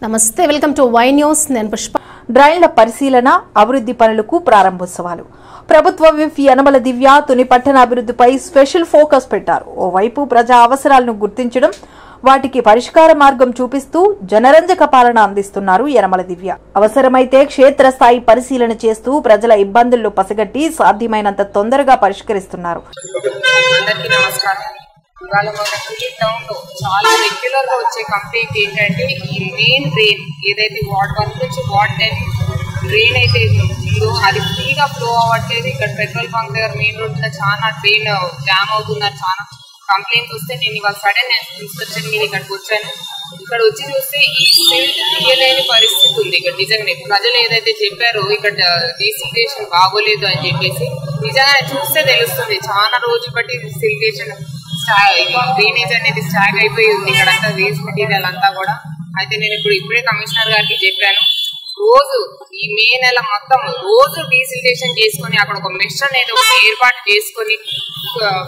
నమస్తే, welcome to Y news. నేను పుష్ప. డ్రైన్ల పరిశీలన, అభివృద్ధి పనులకు ప్రారంభోత్సవాలు. ప్రభుత్వ విప్ యనమల దివ్య తుని పట్టణ అభివృద్ధిపై స్పెషల్ ఫోకస్ పెట్టారు. ఓవైపు ప్రజా అవసరాలను గుర్తించడం, వాటికి పరిష్కార మార్గం చూపిస్తూ జనరంజక పాలన అందిస్తున్నారు యనమల దివ్య. అవసరమైతే క్షేత్రస్థాయి పరిశీలన చేస్తూ ప్రజల ఇబ్బందులను పసిగట్టి సాధ్యమైనంత తొందరగా పరిష్కరిస్తున్నారు. ఇవాళ మన తుని టౌన్ లో చాలా రెగ్యులర్ గా వచ్చే కంప్లైంట్ ఏంటంటే ఈ మెయిన్ డ్రైన్ ఏదైతే వార్డ్ 1 నుంచి వార్డ్ 10 డ్రైన్ అయితే ఉందో అది ఫ్రీగా ఫ్లో అవ్వట్లేదు. ఇక్కడ పెట్రోల్ బంక్ దగ్గర మెయిన్ రోడ్ మీద చాలా డ్రైన్ జామ్ అవుతున్నారు. చాలా కంప్లైంట్స్ వస్తే నేను ఇవాళ సడన్ ఇన్స్పెక్షన్ మీద ఇక్కడికి వచ్చాను. ఇక్కడ వచ్చి చూస్తే ఈ సిల్ట్ తీయలేని పరిస్థితి ఉంది. ఇక్కడ నిజంగానే ప్రజలు ఏదైతే చెప్పారో ఇక్కడ డీసిల్టేషన్ బాగోలేదు అని చెప్పేసి నిజంగానే చూస్తే తెలుస్తుంది. చాలా రోజు బట్టి సిల్టేషన్ డ్రైనేజ్ అనేది స్టాక్ అయిపోయి ఉంది. ఇక్కడంతా వేస్ట్ మెటీరియల్ అంతా కూడా. అయితే నేను ఇప్పుడే కమిషనర్ గారికి చెప్పాను, రోజు ఈ మే నెల మొత్తం రోజు డీసిల్టేషన్ చేసుకుని అక్కడ ఒక మెష్ అనేది ఒక ఏర్పాటు చేసుకుని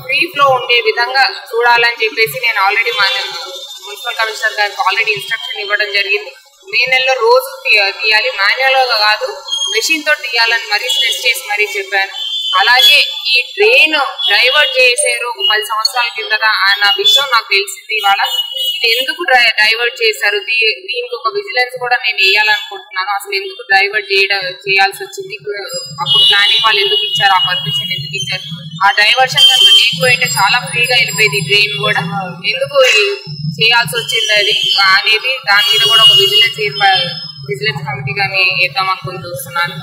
ఫ్రీ ఫ్లో ఉండే విధంగా చూడాలని చెప్పేసి నేను ఆల్రెడీ మున్సిపల్ కమిషనర్ గారికి ఆల్రెడీ ఇన్స్ట్రక్షన్ ఇవ్వడం జరిగింది. మే నెలలో రోజు తీయాలి, మాన్యువల్ గా కాదు మెషిన్ తో తీయాలని మరీ స్ట్రెస్ చేసి మరీ చెప్పాను. అలాగే ఈ డ్రైన్ డైవర్ట్ చేశారు ఒక 10 సంవత్సరాల కిందట అన్న విషయం నాకు తెలిసింది. ఇవాళ ఇది ఎందుకు డైవర్ట్ చేశారు, దీనికి ఒక విజిలెన్స్ కూడా నేను వేయాలనుకుంటున్నాను. అసలు ఎందుకు డైవర్ట్ చేయాల్సి వచ్చింది, అప్పుడు ప్లానింగ్ వాళ్ళు ఎందుకు ఇచ్చారు, ఆ పర్మిషన్ ఎందుకు ఇచ్చారు, ఆ డైవర్షన్ కనుక లేకపోయింటే చాలా ఫ్రీగా వెళ్ళిపోయింది డ్రైన్ కూడా. ఎందుకు చేయాల్సి వచ్చింది అది అనేది దాని మీద కూడా ఒక విజిలెన్స్ కమిటీ కానీ వేద్దాం అనుకుని చూస్తున్నాను.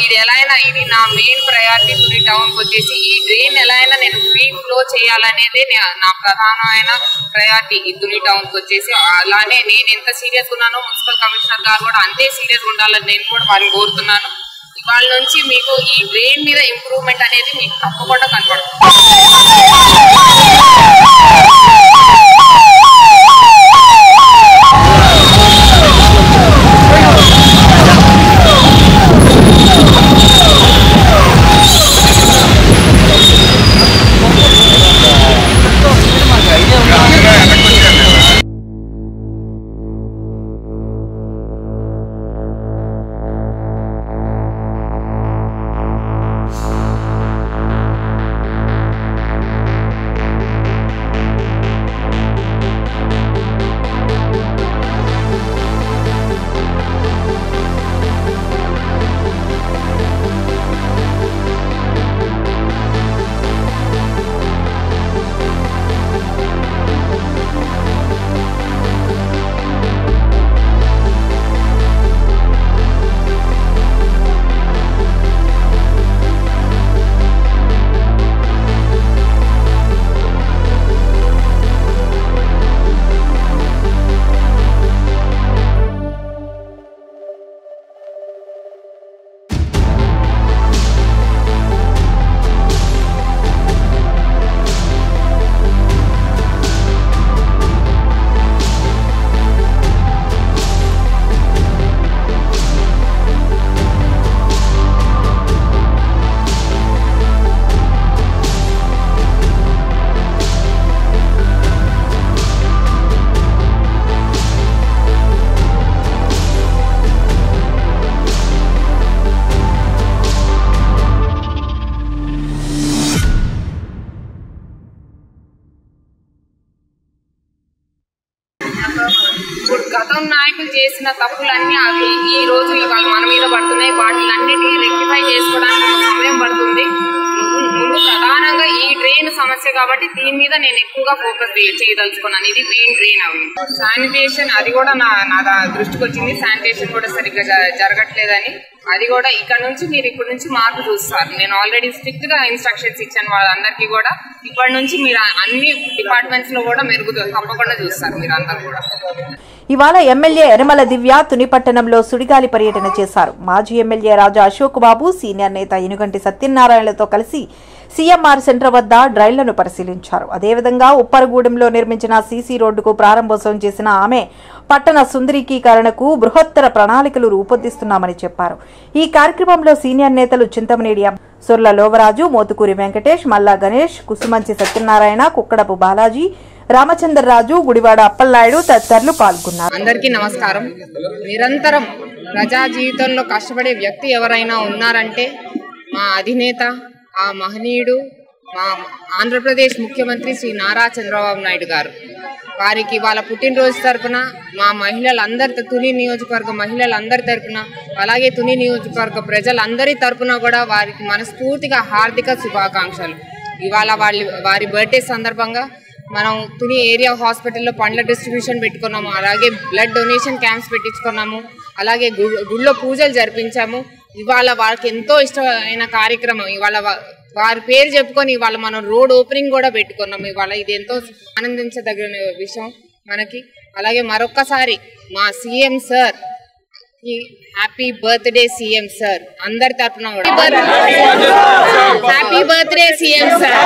ఇది ఎలా అయినా ఇది నా మెయిన్ ప్రయారిటీ. తుని టౌన్ కి వచ్చేసి ఈ డ్రైన్ ఎలా అయినా నేను ఫ్రీ ఫ్లో చేయాలనేది నా ప్రధానమైన ప్రయారిటీ ఈ తుని టౌన్ కి వచ్చేసి. అలానే నేను ఎంత సీరియస్ ఉన్నానో మున్సిపల్ కమిషనర్ గారు కూడా అంతే సీరియస్ ఉండాలని నేను కూడా వారిని కోరుతున్నాను. ఇవాళ నుంచి మీకు ఈ డ్రైన్ మీద ఇంప్రూవ్మెంట్ అనేది మీకు తప్పకుండా కనపడుతుంది. గతం నాయకులు చేసిన తప్పులన్నీ అవి ఈ రోజు ఇవాళ మన మీద పడుతున్నాయి. వాటిలన్నిటినీ రెక్టిఫై చేసుకోవడానికి సమయం పడుతుంది. ముందు ప్రధానంగా ఈ డ్రైన్ సమస్య కాబట్టి దీని మీద నేను ఎక్కువగా ఫోకస్ చేయదలుచుకున్నాను. ఇది మెయిన్ డ్రైన్. అవి శానిటేషన్ అది కూడా నా దృష్టికి వచ్చింది. శానిటేషన్ కూడా సరిగ్గా జరగట్లేదని అది కూడా ఇక్కడ నుంచి మీరు ఇప్పటి నుంచి మార్పు చూస్తారు. నేను ఆల్రెడీ స్ట్రిక్ట్ గా ఇన్స్ట్రక్షన్స్ ఇచ్చాను వాళ్ళందరికీ కూడా. ఇప్పటి నుంచి మీరు అన్ని డిపార్ట్మెంట్స్ లో కూడా తప్పకుండా చూస్తారు మీరు అందరూ కూడా. ఇవాళ ఎమ్మెల్యే యనమల దివ్య తుని పట్టణంలో సుడిగాలి పర్యటన చేశారు. మాజీ ఎమ్మెల్యే రాజా అశోక్ బాబు, సీనియర్ నేత ఇనుగంటి సత్యనారాయణలతో కలిసి సీఎంఆర్ సెంటర్ వద్ద డ్రైన్లను పరిశీలించారు. అదేవిధంగా ఉప్పరగూడెంలో నిర్మించిన సీసీ రోడ్డుకు ప్రారంభోత్సవం చేసిన ఆమె పట్టణ సుందరీకరణకు బృహత్తర ప్రణాళికలు రూపొందిస్తున్నామని చెప్పారు. ఈ కార్యక్రమంలో సీనియర్ నేతలు చింతమనేడి సొర్ల లోవరాజు, మోతుకూరి వెంకటేష్, మల్లా గణేష్, కుసుమంచి సత్యనారాయణ, కుక్కడపు బాలాజీ, రామచంద్రరాజు, గుడివాడ అప్పలనాయుడు తదితరులు పాల్గొన్నారు. అందరికీ నమస్కారం. నిరంతరం ప్రజా జీవితంలో కష్టపడే వ్యక్తి ఎవరైనా ఉన్నారంటే మా అధినేత, ఆ మహనీయుడు, మా ఆంధ్రప్రదేశ్ ముఖ్యమంత్రి శ్రీ నారా చంద్రబాబు నాయుడు గారు. వారికి వాళ్ళ పుట్టినరోజు తరపున మా మహిళలందరి, తుని నియోజకవర్గ మహిళలందరి తరపున, అలాగే తుని నియోజకవర్గ ప్రజలందరి తరపున కూడా వారికి మనస్ఫూర్తిగా హార్దిక శుభాకాంక్షలు. ఇవాళ వారి బర్త్డే సందర్భంగా మనం తుని ఏరియా హాస్పిటల్లో పండ్ల డిస్ట్రిబ్యూషన్ పెట్టుకున్నాము, అలాగే బ్లడ్ డొనేషన్ క్యాంప్స్ పెట్టించుకున్నాము, అలాగే గుళ్ళో పూజలు జరిపించాము. ఇవాళ వారికి ఎంతో ఇష్టమైన కార్యక్రమం, ఇవాళ వారి పేరు చెప్పుకొని ఇవాళ మనం రోడ్ ఓపెనింగ్ కూడా పెట్టుకున్నాము. ఇవాళ ఇది ఎంతో ఆనందించదగిన విషయం మనకి. అలాగే మరొక్కసారి మా సీఎం సార్ కి హ్యాపీ బర్త్డే సీఎం సార్ అందరి తరఫున కూడా హ్యాపీ బర్త్డే సీఎం సార్.